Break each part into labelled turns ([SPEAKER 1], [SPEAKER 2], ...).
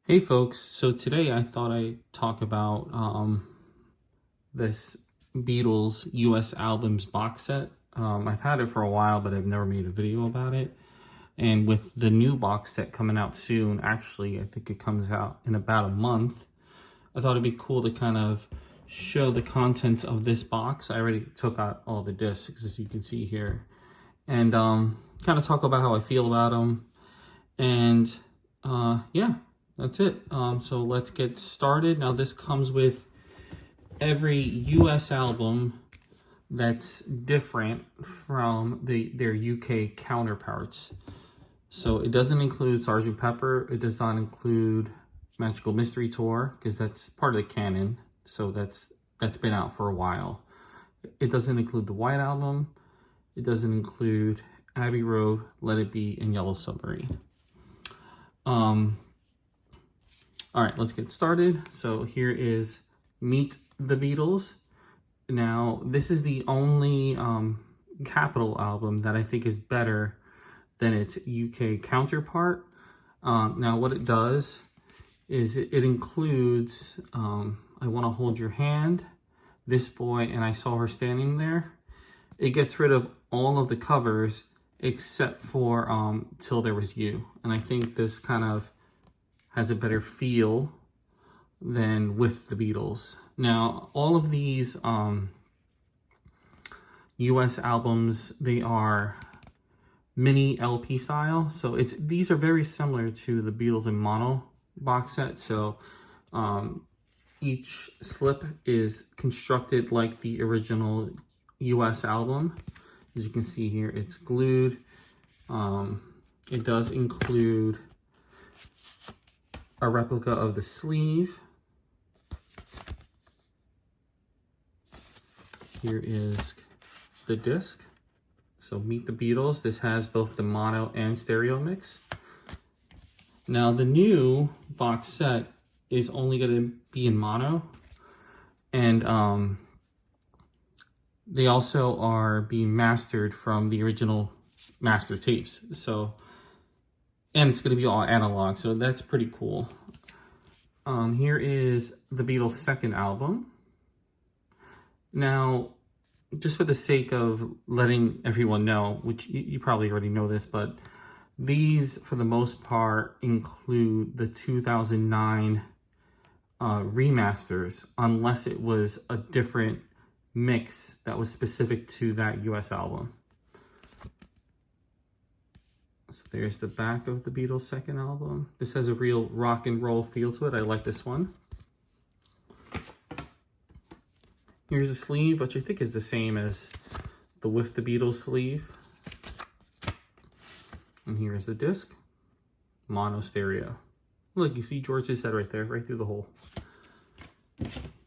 [SPEAKER 1] Hey folks, so today I thought I'd talk about this Beatles US albums box set. I've had it for a while, but I've never made a video about it. And with the new box set coming out soon, actually I think it comes out in about a month, I thought it'd be cool to kind of show the contents of this box. I already took out all the discs, as you can see here, and kind of talk about how I feel about them. And yeah, that's it. So let's get started. Now this comes with every US album that's different from their UK counterparts. So it doesn't include Sgt. Pepper. It does not include Magical Mystery Tour, because that's part of the canon. So that's been out for a while. It doesn't include the White Album. It doesn't include Abbey Road, Let It Be, and Yellow Submarine. All right, let's get started. So here is Meet the Beatles. Now, this is the only Capitol album that I think is better than its UK counterpart. Now, what it does is it includes I Want to Hold Your Hand, This Boy, and I Saw Her Standing There. It gets rid of all of the covers except for Till There Was You. And I think this kind of has a better feel than With the Beatles. Now, all of these US albums, they are mini LP style. So these are very similar to the Beatles in mono box set. So each slip is constructed like the original US album. As you can see here, it's glued. It does include a replica of the sleeve. Here is the disc. So Meet the Beatles. This has both the mono and stereo mix. Now the new box set is only going to be in mono, and they also are being mastered from the original master tapes. So, and it's going to be all analog, so that's pretty cool. Here is the Beatles' second album. Now, just for the sake of letting everyone know, which you probably already know this, but these, for the most part, include the 2009 remasters, unless it was a different mix that was specific to that US album. So there's the back of the Beatles' second album. This has a real rock and roll feel to it. I like this one. Here's a sleeve, which I think is the same as the With the Beatles sleeve. And here's the disc. Mono stereo. Look, you see George's head right there, right through the hole.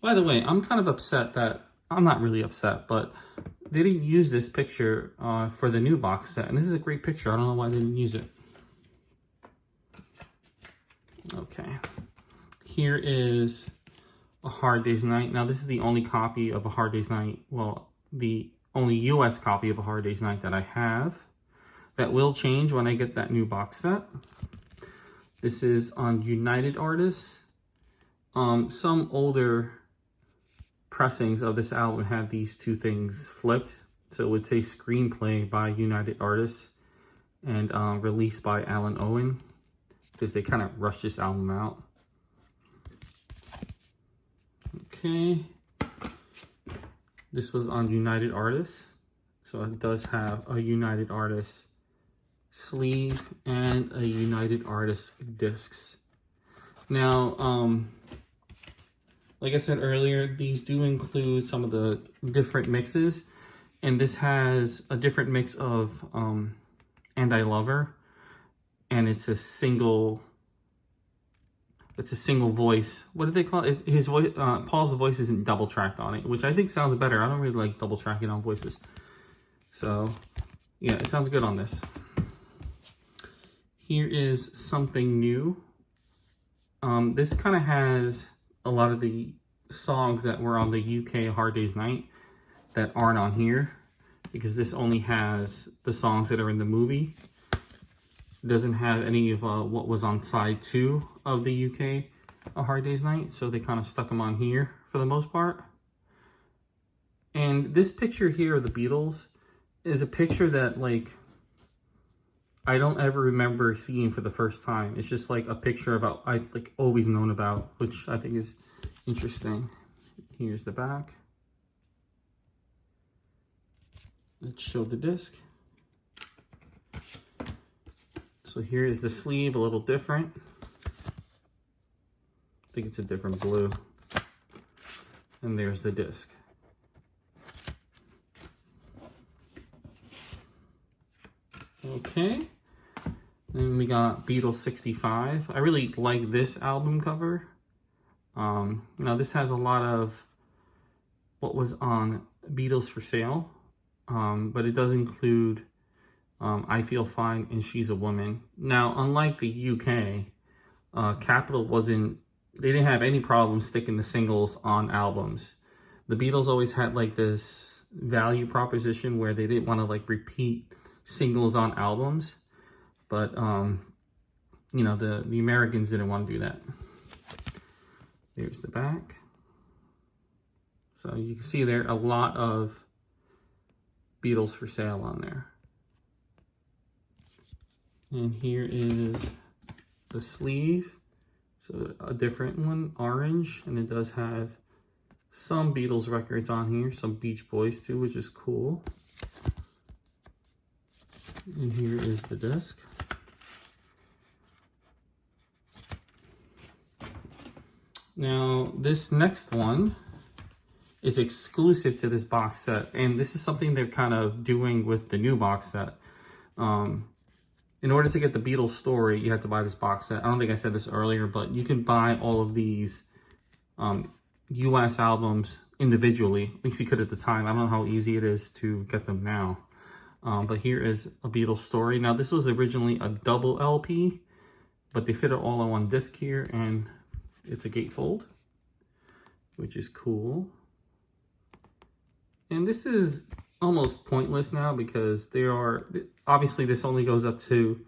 [SPEAKER 1] By the way, I'm kind of upset that, I'm not really upset, but they didn't use this picture for the new box set. And this is a great picture. I don't know why they didn't use it. Okay. Here is A Hard Day's Night. Now, this is the only copy of A Hard Day's Night. Well, the only US copy of A Hard Day's Night that I have. That will change when I get that new box set. This is on United Artists. Some older pressings of this album had these two things flipped. So it would say Screenplay by United Artists and released by Alan Owen, because they kind of rushed this album out. Okay. This was on United Artists. So it does have a United Artists sleeve and a United Artists discs. Now, like I said earlier, these do include some of the different mixes, and this has a different mix of And I Love Her, and it's a single voice. What do they call it? His voice, Paul's voice isn't double tracked on it, which I think sounds better. I don't really like double tracking on voices. So yeah, it sounds good on this. Here is Something New. This kind of has a lot of the songs that were on the UK Hard Day's Night that aren't on here, because this only has the songs that are in the movie. It doesn't have any of what was on side 2 of the UK A Hard Day's Night, so they kind of stuck them on here for the most part. And this picture here of the Beatles is a picture that, like, I don't ever remember seeing for the first time. It's just like a picture of I've like always known about, which I think is interesting. Here's the back. Let's show the disc. So here is the sleeve, a little different. I think it's a different blue. And there's the disc. Okay, then we got Beatles 65. I really like this album cover. Now this has a lot of what was on Beatles for Sale, but it does include I Feel Fine and She's a Woman. Now, unlike the UK, Capitol they didn't have any problem sticking the singles on albums. The Beatles always had like this value proposition where they didn't want to like repeat singles on albums, but you know, the Americans didn't want to do that. Here's the back. So you can see there a lot of Beatles for Sale on there. And here is the sleeve. So a different one, orange, and it does have some Beatles records on here, some Beach Boys too, which is cool. And here is the disc. Now, this next one is exclusive to this box set, and this is something they're kind of doing with the new box set. In order to get the Beatles story, you had to buy this box set. I don't think I said this earlier, but you can buy all of these US albums individually. At least you could at the time. I don't know how easy it is to get them now. But here is a Beatles story. Now, this was originally a double LP, but they fit it all on one disc here, and it's a gatefold, which is cool. And this is almost pointless now because obviously this only goes up to,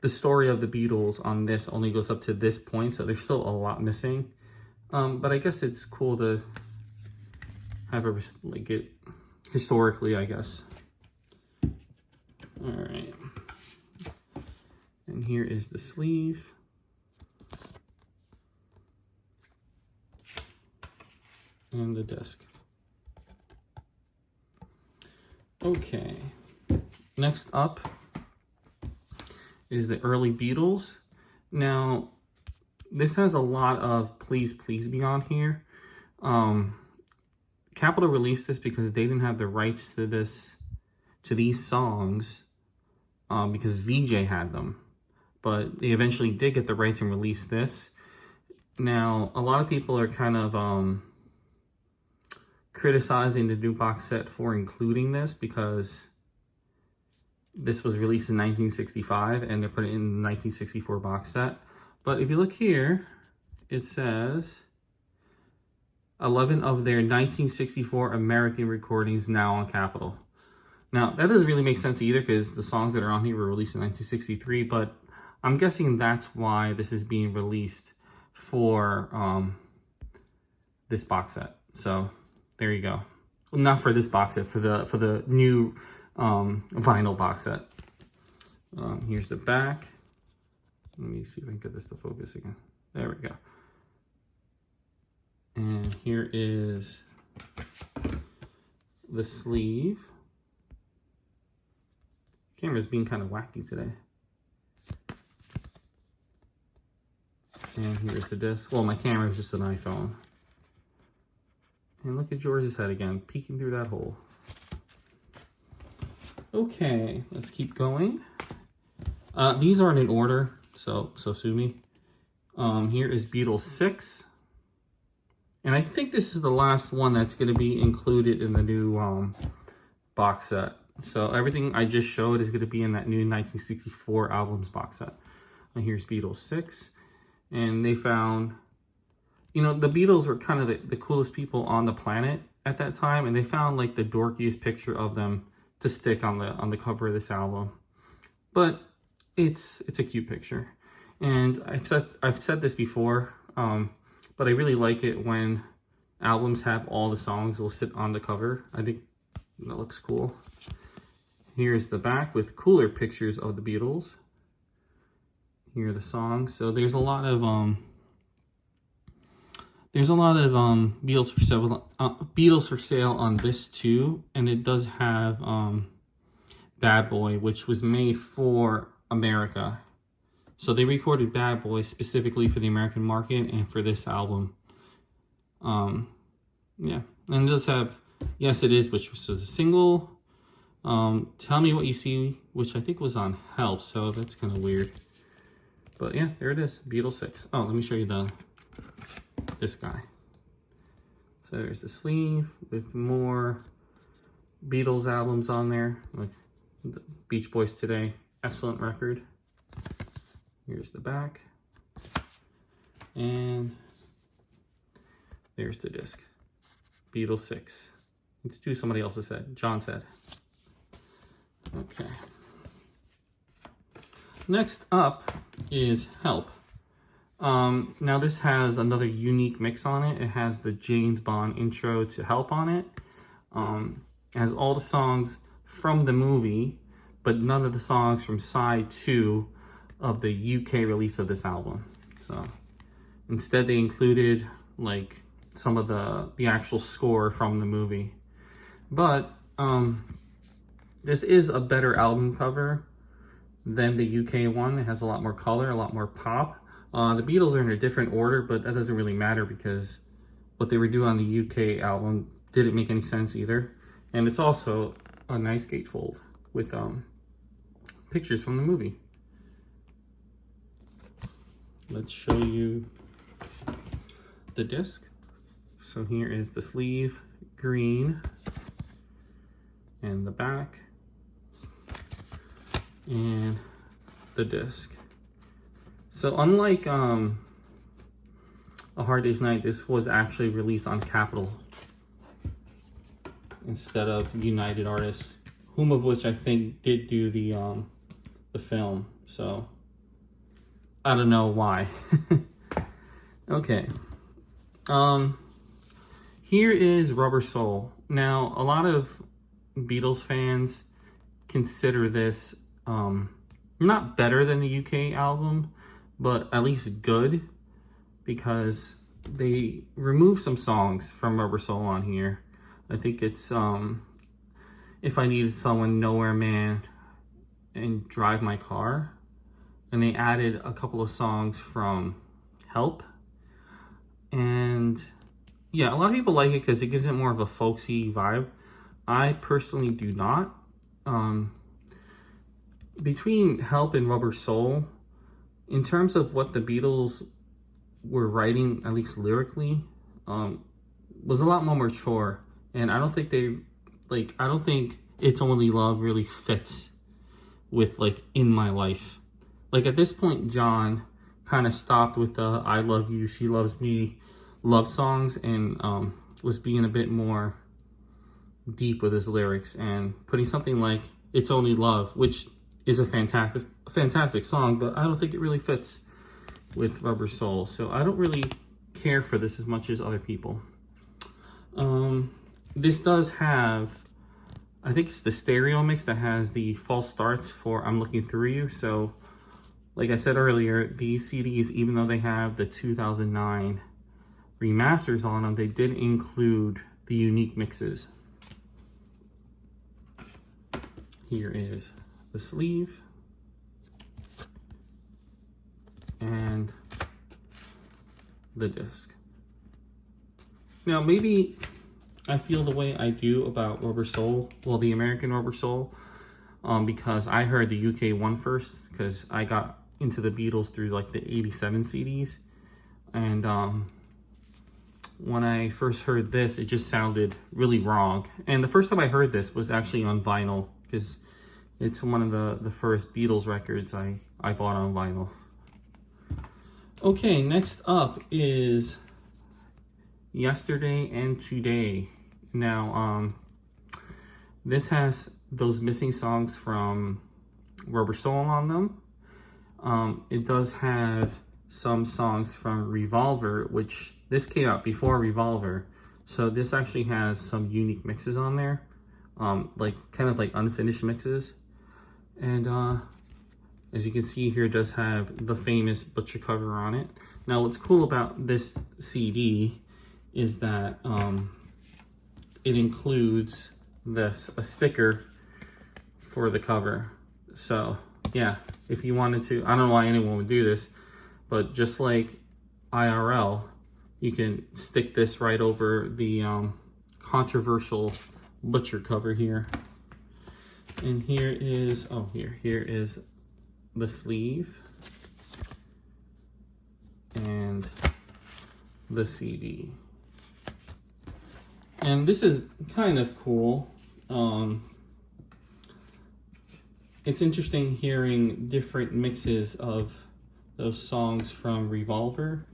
[SPEAKER 1] the story of the Beatles on this only goes up to this point, so there's still a lot missing. But I guess it's cool to have it like it historically, I guess. All right, and here is the sleeve. And the disc. Okay, next up is the early Beatles. Now, this has a lot of Please Please Me on here. Capitol released this because they didn't have the rights to these songs because VJ had them. But they eventually did get the rights and released this. Now, a lot of people are kind of criticizing the new box set for including this because this was released in 1965 and they're putting it in the 1964 box set. But if you look here, it says 11 of their 1964 American recordings now on Capitol. Now, that doesn't really make sense either because the songs that are on here were released in 1963, but I'm guessing that's why this is being released for this box set. So there you go. Well, not for this box set, for the new vinyl box set. Here's the back. Let me see if I can get this to focus again. There we go. And here is the sleeve. Camera's being kind of wacky today. And here's the disc. Well, my camera is just an iPhone. And look at George's head again, peeking through that hole. Okay, let's keep going. These aren't in order, so sue me. Here is Beatles 6. And I think this is the last one that's going to be included in the new box set. So everything I just showed is going to be in that new 1964 albums box set. And here's Beatles 6. And they found, you know, the Beatles were kind of the coolest people on the planet at that time. And they found like the dorkiest picture of them to stick on the cover of this album. But it's a cute picture. And I've said this before, but I really like it when albums have all the songs listed on the cover. I think that looks cool. Here's the back with cooler pictures of the Beatles. Here are the songs. So there's a lot of Beatles for sale on this too, and it does have Bad Boy, which was made for America. So they recorded Bad Boy specifically for the American market and for this album. Yeah, and it does have Yes It Is, which was a single. Tell Me What You See, which I think was on Help, so that's kind of weird. But yeah, there it is, Beatles 6. Oh, let me show you this guy. So there's the sleeve with more Beatles albums on there, like the Beach Boys Today, excellent record. Here's the back. And there's the disc. Beatles 6. Let's do somebody else's said. John said. Okay. Next up is Help. Now this has another unique mix on it. It has the James Bond intro to Help on it. It has all the songs from the movie, but none of the songs from side 2 of the UK release of this album. So instead they included like some of the actual score from the movie. But this is a better album cover than the UK one. It has a lot more color, a lot more pop. The Beatles are in a different order, but that doesn't really matter because what they were doing on the UK album didn't make any sense either. And it's also a nice gatefold with pictures from the movie. Let's show you the disc. So here is the sleeve, green, and the back, and the disc. So unlike A Hard Day's Night, this was actually released on Capitol instead of United Artists, whom of which I think did do the film. So I don't know why. Okay. Here is Rubber Soul. Now, a lot of Beatles fans consider this not better than the UK album, but at least good, because they remove some songs from Rubber Soul on here. I think it's If I Needed Someone, Nowhere Man, and Drive My Car. And they added a couple of songs from Help. And yeah, a lot of people like it because it gives it more of a folksy vibe. I personally do not. Between Help and Rubber Soul, in terms of what the Beatles were writing, at least lyrically, was a lot more mature. And I don't think I don't think It's Only Love really fits with like In My Life. Like at this point, John kind of stopped with the I Love You, She Loves Me love songs and was being a bit more deep with his lyrics and putting something like It's Only Love, which is a fantastic song, but I don't think it really fits with Rubber Soul. So I don't really care for this as much as other people. This does have, I think it's the stereo mix that has the false starts for I'm Looking Through You. So like I said earlier, these CDs, even though they have the 2009 remasters on them, they did include the unique mixes. Here is the sleeve and the disc. Now maybe I feel the way I do about Rubber Soul, well, the American Rubber Soul, because I heard the UK one first, because I got into the Beatles through like the 87 CDs. And when I first heard this, it just sounded really wrong. And the first time I heard this was actually on vinyl, because it's one of the first Beatles records I bought on vinyl. Okay, next up is Yesterday and Today. Now, this has those missing songs from Rubber Soul on them. it does have some songs from Revolver, which this came out before Revolver. So this actually has some unique mixes on there, like kind of like unfinished mixes. And as you can see here, it does have the famous Butcher cover on it. Now what's cool about this CD is that it includes a sticker for the cover. So yeah, if you wanted to, I don't know why anyone would do this, but just like IRL, you can stick this right over the controversial Butcher cover here. And here is, here is the sleeve and the CD. And this is kind of cool. It's interesting hearing different mixes of those songs from Revolver.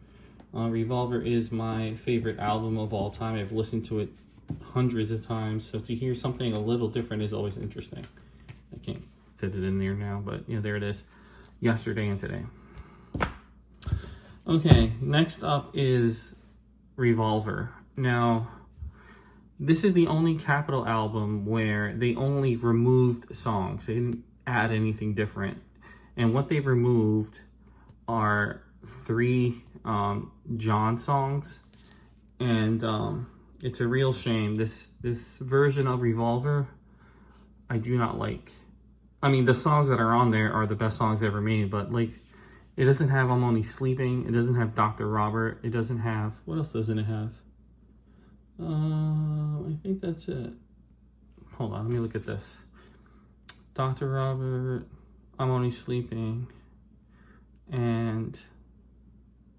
[SPEAKER 1] Revolver is my favorite album of all time. I've listened to it hundreds of times, so to hear something a little different is always interesting. I can't fit it in there now, but yeah, there it is. Yesterday and Today. Okay, next up is Revolver. Now, this is the only Capitol album where they only removed songs. They didn't add anything different. And what they've removed are 3 John songs. And it's a real shame. This version of Revolver, I do not like. I mean, the songs that are on there are the best songs ever made, but like, it doesn't have I'm Only Sleeping. It doesn't have Dr. Robert. It doesn't have, what else doesn't it have? I think that's it. Hold on, let me look at this. Dr. Robert, I'm Only Sleeping, and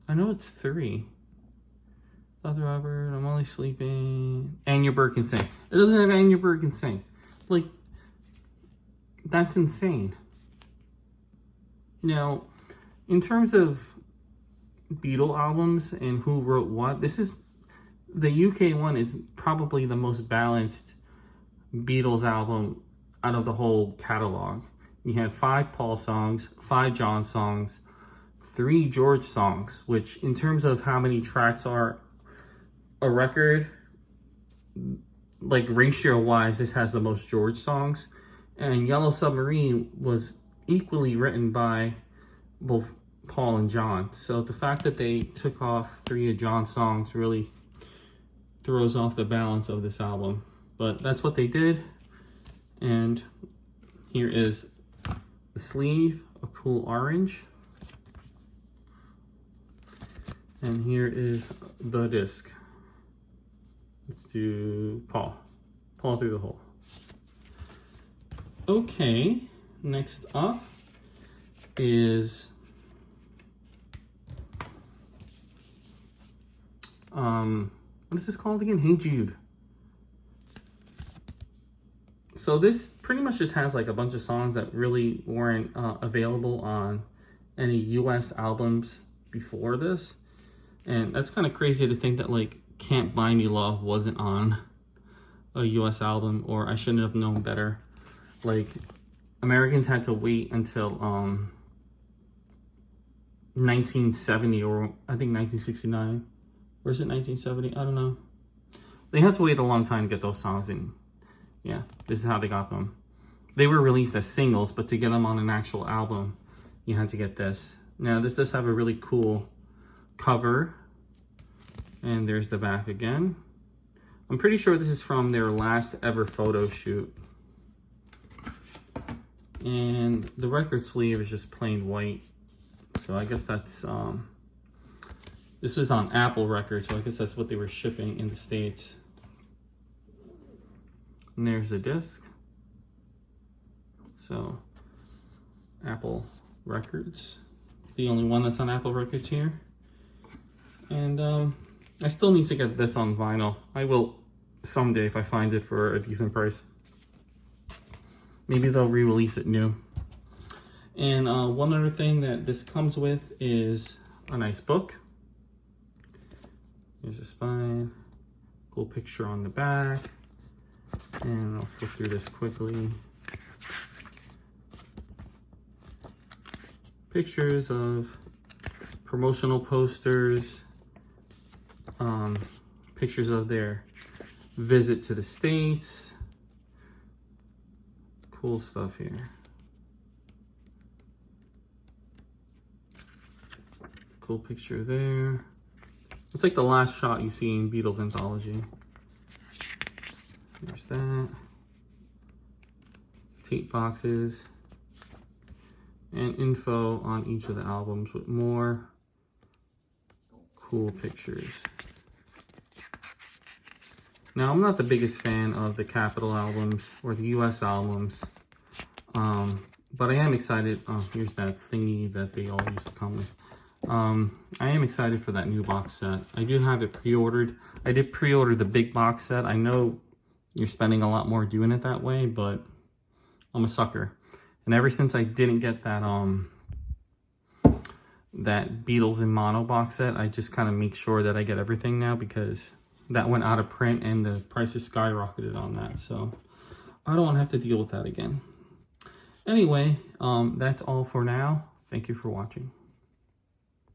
[SPEAKER 1] I know it's 3. Dr. Robert, I'm Only Sleeping, and Your Bird Can Sing. It doesn't have And Your Bird Can Sing. Like, that's insane. Now, in terms of Beatle albums and who wrote what, this is, the UK one is probably the most balanced Beatles album out of the whole catalog. You had 5 Paul songs, 5 John songs, 3 George songs, which in terms of how many tracks are a record, like ratio wise, this has the most George songs. And Yellow Submarine was equally written by both Paul and John. So the fact that they took off 3 of John's songs really throws off the balance of this album. But that's what they did. And here is the sleeve, a cool orange. And here is the disc. Let's do Paul. Paul through the hole. Okay, next up is what is this called again? Hey Jude. So this pretty much just has like a bunch of songs that really weren't available on any US albums before this. And that's kind of crazy to think that like Can't Buy Me Love wasn't on a US album, or I shouldn't have known better. Like, Americans had to wait until 1970, or I think 1969. Or is it 1970? I don't know. They had to wait a long time to get those songs, and yeah, this is how they got them. They were released as singles, but to get them on an actual album, you had to get this. Now, this does have a really cool cover, and there's the back again. I'm pretty sure this is from their last ever photo shoot. And the record sleeve is just plain white. So I guess that's, this was on Apple Records, so I guess that's what they were shipping in the States. And there's the disc. So, Apple Records. The only one that's on Apple Records here. And I still need to get this on vinyl. I will someday if I find it for a decent price. Maybe they'll re-release it new. And one other thing that this comes with is a nice book. Here's the spine. Cool picture on the back. And I'll flip through this quickly. pictures of promotional posters, pictures of their visit to the States. Cool stuff here. Cool picture there. It's like the last shot you see in Beatles anthology. There's that. Tape boxes. And info on each of the albums with more cool pictures. Now, I'm not the biggest fan of the Capitol albums or the US albums, but I am excited. Oh, here's that thingy that they all used to come with. I am excited for that new box set. I do have it pre-ordered. I did pre-order the big box set. I know you're spending a lot more doing it that way, but I'm a sucker. And ever since I didn't get that that Beatles in mono box set, I just kind of make sure that I get everything now, because that went out of print and the prices skyrocketed on that. So I don't want to have to deal with that again. Anyway, that's all for now. Thank you for watching.